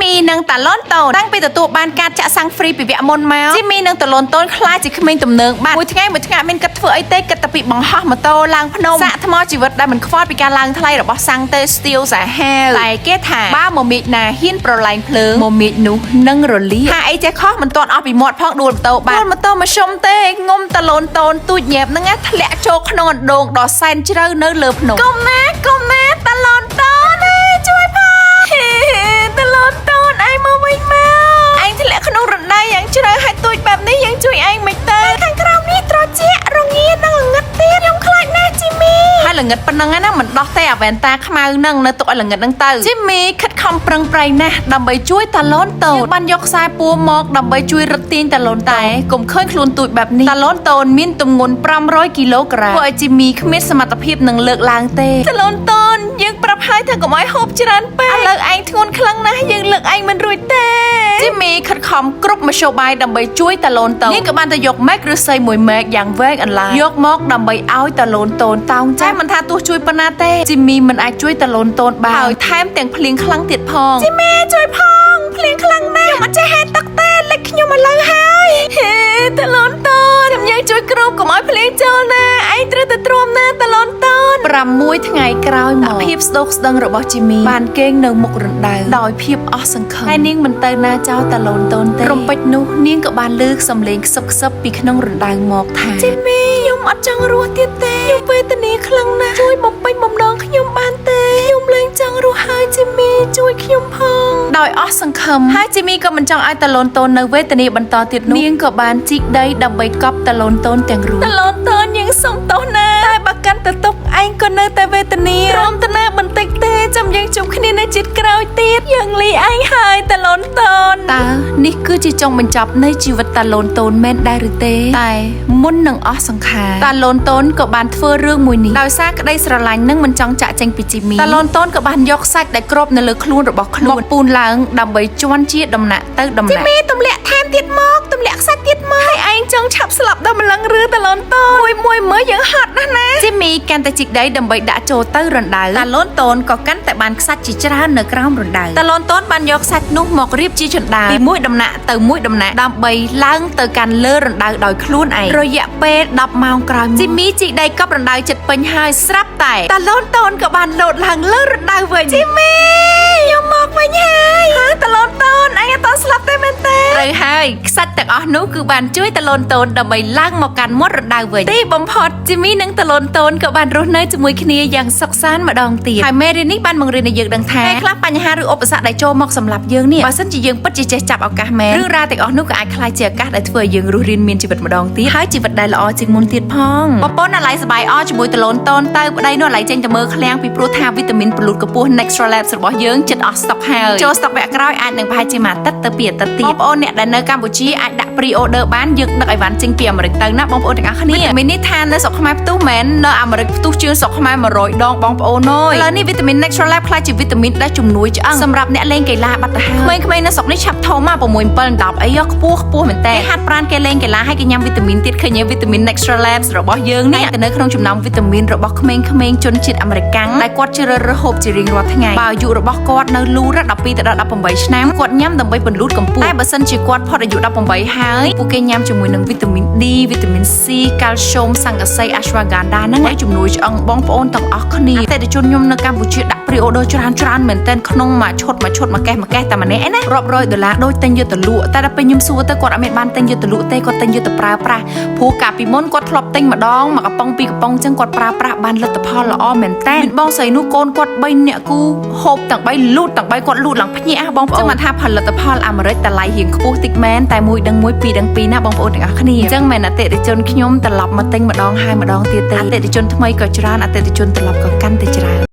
Jimmy នឹងតាឡូនតូនតាំងពីទទួលបានការចាក់សាំង free ពីវគ្គមុនមក Jimmy នឹងតាឡូនតូនខ្លាចជាក្មេងទំនើងបាត់មួយថ្ងៃមានគិតធ្វើអីទេគិតតែពីបង្ហោះម៉ូតូឡើងភ្នំសាកថ្មជីវិតដែលមិនខ្វល់ពីការឡើងថ្លៃរបស់សាំងទេ Steel សាហាវតែគេថាបើមមាញណាហ៊ានប្រឡែងភ្លើងមមាញនោះនឹងរលាថាអីចេះខុសមិនទាន់អស់ពីមាត់ផងដួលម៉ូតូបាត់ម៉ូតូមកសុំទេងុំតាឡូនតូនទូចញ៉ែបហ្នឹងធ្លាក់ចូលក្នុងអណ្ដូងដ៏សែនជ្រៅនៅលើភ្នំកុំណាតាឡូនតូនជួយផងតាឡូនតូនឯងមកវិញមកឯងធ្លាក់ក្នុងរណ្ដៅយ៉ាងជ្រៅហើយទូចបែបនេះយើងជួយឯងមិនទៅខាងក្រោមនេះត្រជាក់រងានិងល្ងឹតទៀតខ្ញុំខ្លាចណាស់ Jimmy ហើយល្ងឹតប៉ុណ្ណឹងណាមិនដោះទេអាវ៉ែនតាខ្មៅនឹងនៅទុកឲ្យល្ងឹតនឹងទៅ Jimmy ខិតខំប្រឹងប្រែងណាស់ដើម្បីជួយតាឡូនតូនបានយកខ្សែពួរមកដើម្បីជួយរត់ទាញតាឡូនតែកុំឃើញខ្លួនទូចបែបនេះតាឡូនតូនមានទម្ងន់500គីឡូក្រាមធ្វើឲ្យ Jimmy គ្មានសមត្ថភាពនឹងលើកឡើងទេតាឡូនតូនយើងប្រាប់ហើយថាកុំឲ្យហូបច្រើនពេកឥឡូវឯងធ្ងន់ខ្លាំងណាស់យើងលើកឯងមិនរួចទេ Jimmy ខិតខំគ្រប់មធ្យោបាយដើម្បីជួយតាឡូនតូននេះក៏បានទៅយកមែកឬស័យមួយមែកយ៉ាងវែងអន្លាយយកមកដើម្បីឲ្យតាឡូនតូនតោងចាស់មិនថាទោះជួយប៉ុណ្ណាទេ Jimmy មិនអាចជួយតាឡូនតូនបានហើយថែមទាំងភ្លៀងខ្លាំងទៀតផង Jimmy ជួយផងភ្លៀងខ្លាំងណាស់ខ្ញុំអត់ចេះហែកទឹកទេលេចខ្ញុំឥឡូវហើយតាឡូនតូនខ្ញុំយើងជួយគ្របកុំឲ្យភ្លៀងចូលណាឯងត្រូវតែទ្រាំណាតាឡូនតូន6ថ្ងៃក្រោយមកភាពស្ដោកស្ដឹងរបស់ Jimmy បានគេងនៅមុខរណ្ដៅដោយភាពអស់សង្ឃឹមហើយនាងមិនទៅណាចោលតាឡូនតូនទេរំពេចនោះនាងក៏បានលើកសំឡេងខ្សឹបពីក្នុងរណ្ដៅមកថា Jimmy ខ្ញុំអត់ចង់រស់ទៀតទេខ្ញុំវេទនាខ្លាំងណាស់ជួយបំពេញបំណងខ្ញុំបានទេខ្ញុំលែងចង់រស់ហើយ Jimmy ជួយខ្ញុំផងដោយអស់សង្ឃឹមហើយ Jimmy ក៏មិនចង់ឲ្យតាឡូនតូននៅវេទនាបន្តទៀតនោះនាងក៏បានជីកដីដើម្បីកប់តាឡូនតូនទាំងរួមតាឡូនតូនយើងសុំទោសណាតែបើកាន់ទៅទុកឯងក៏នៅតែវេទនារំតនាបន្តិចទេចាំយើងជួបគ្នានៅជាតិក្រោយទៀតយើងលីឯងហើយតាឡូនតូនតើនេះគឺជាចុងបញ្ចប់នៃជីវិតតាឡូនតូនមែនដែរឬទេតែមុននឹងអស់សង្ខារតាឡូនតូនក៏បានធ្វើរឿងមួយនេះដោយសារក្តីស្រឡាញ់និងមិនចង់ចាក់ចេញពី Jimmy តាឡូនតូនក៏បានយកសាច់ដែលគ្របនៅលើខ្លួនរបស់ខ្លួនមកពូនឡើងដើម្បីជន់ជាដំណាក់ទៅដំណាក់ Jimmy ទម្លាក់ថែមទៀតមកទម្លាក់ខ្សាច់ទៀតមកហើយឯងចង់ឆាប់ស្លាប់ដល់ម្លឹងឬតាឡូនតូនមួយមើលយើងហត់ណាស់ណា Jimmy កាន់តែជីកដីដើម្បីដាក់ចូលទៅរណ្ដៅតាឡូនតូនក៏កាន់តែបានខ្សាច់ជាច្រើននៅក្រោមរណ្ដៅតាឡូនតូនបានយកខ្សាច់នោះមករៀបជាជណ្ដើរពីមួយដំណាក់ទៅមួយដំណាក់ដើម្បីឡើងទៅកាន់លើរណ្ដៅដោយខ្លួនឯងរយៈពេល10ម៉ោងក្រោយមក Jimmy ជីកដីកប់រណ្ដៅចិត្តពេញហើយស្រាប់តែតាឡូនតូនក៏បានលោតឡើងលើរណ្ដៅវិញ Jimmy ខ្ញុំមកវិញហើយតាឡូនតូនឯងអត់ស្លាប់ទេមែនទេត្រូវហើយខ្សាច់ទាំងអស់នោះគឺបានជួយតាឡូនតូនដើម្បីឡើងមកកាន់មាត់រណ្ដៅវិញទីបំផុត Jimmy និងតាឡូនតូនក៏បានរស់នៅជាមួយគ្នាយ៉ាងសុខសាន្តម្ដងទៀតហើយមេរៀននេះបានបង្រៀនឲ្យយើងដឹងថាពេលខ្លះបញ្ហាឬឧបសគ្គដែលចូលមកសម្រាប់យើងនេះបើសិនជាយើងពិតជាចេះចាប់ឱកាសមែនរឿងរ៉ាវទាំងអស់នោះក៏អាចក្លាយជាឱកាសដែលធ្វើឲ្យយើងរស់រានមានជីវិតម្ដងទៀតហើយជីវិតដែលល្អជាងមុនទៀតផងបងប្អូនអាឡៃសប្បាយអរជាមួយតាឡូនតូនទៅប្តីនោះអាឡៃចេញទៅមើលឃ្លាំងពីព្រោះថាវីតាមីនពលូតកម្ពស់ Extra Labs របស់យើងជិតអស់ស្តុកហើយចូលស្តុកវគ្គក្រោយអាចនឹងប្រហែលជាមួយអាទិត្យទៅពីអាទិត្យទៀតបងប្អូនអ្នកដែលនៅកម្ពុជាអាចដាក់ pre-order បានយើងដឹកអីវ៉ាន់ចេញពីអាមេរិកទៅណាបងប្អូនទាំងអស់គ្នាវីតាមីននេះថានៅស្រុកខ្មែរផ្ទុះមែននៅអាមេរិកផ្ទុះជាងស្រុកខ្មែរ100ដងបងប្អូនអើយឥឡូវនេះវីតាមីន Extra Labs ខ្ល้ายជាវីតាមីនដែលជំនួយឆ្អឹងសម្រាប់អ្នកលេងកីឡាបាត់ទៅហើយក្មេងៗនៅស្រុកនេះឆាប់ធំមក6 7 10អីខ្ពស់មែនតើគេហាត់ប្រាណគេលេងកីឡាហើយគេញ៉ាំវីតាមីនទៀតឃើញវីតាមីន Extra Labs របស់យើងនេះទៅនៅក្នុងចំណោមវីតាមីនរបស់ក្មេងៗជនជាតិអាមេរិកដែលគាត់ជ្រើសរើសហូបជារៀងរាល់ថ្ងៃបើអាយុរបស់គាត់នៅលូរ12ទៅដល់18ឆ្នាំគាត់ញ៉ាំដើម្បីពន្លូតកម្ពស់តែបើសិនជាគាត់ផុតអាយុ18ហើយពួកគេញ៉ាំជាមួយនឹងវីតាមីន D វីតាមីន C កាល់ស្យូមសង្កសី Ashwagandha ហ្នឹងឲ្យជំនួយឆ្អឹងបងប្អូនទាំងអស់គ្នាអតិថិជនខ្ញុំនៅកម្ពុជាដាក់ pre-order ច្រើនមែនទែនក្នុងមួយឈុតមួយកេះតែម្នាក់ឯណារាប់រយដុល្លារដូចទិញយកទៅលក់តែដល់ពេលខ្ញុំសួរទៅគាត់អត់មានបានទិញយកទៅលក់ទេគាត់ទិញយកទៅប្រើប្រាស់ព្រោះកាលពីមុនគាត់ធ្លាប់ទិញម្ដងមួយកំប៉ុងពីរកំប៉ុងចឹងគាត់ប្រើប្រាស់បានលទ្ធផលល្អមែនតើមានបងស្រីនោះកូនគាត់3នាក់គូហូបទាំង3លូតទាំង3គាត់លូតឡើងភ្ញាក់បងប្អូនចឹងមិនថាផលិតផលអាមេរិកតម្លៃរៀងខ្ពស់តិចមែនតែមួយដឹងមួយពីរដឹងពីរណាបងប្អូនទាំងអស់គ្នាចឹងមែនអតិថិជនខ្ញុំត្រឡប់មកទិញម្ដងហើយម្ដងទៀតទេអតិថិជនថ្មីក៏ច្រើនអតិថិជនត្រឡប់ក៏កាន់តែច្រើន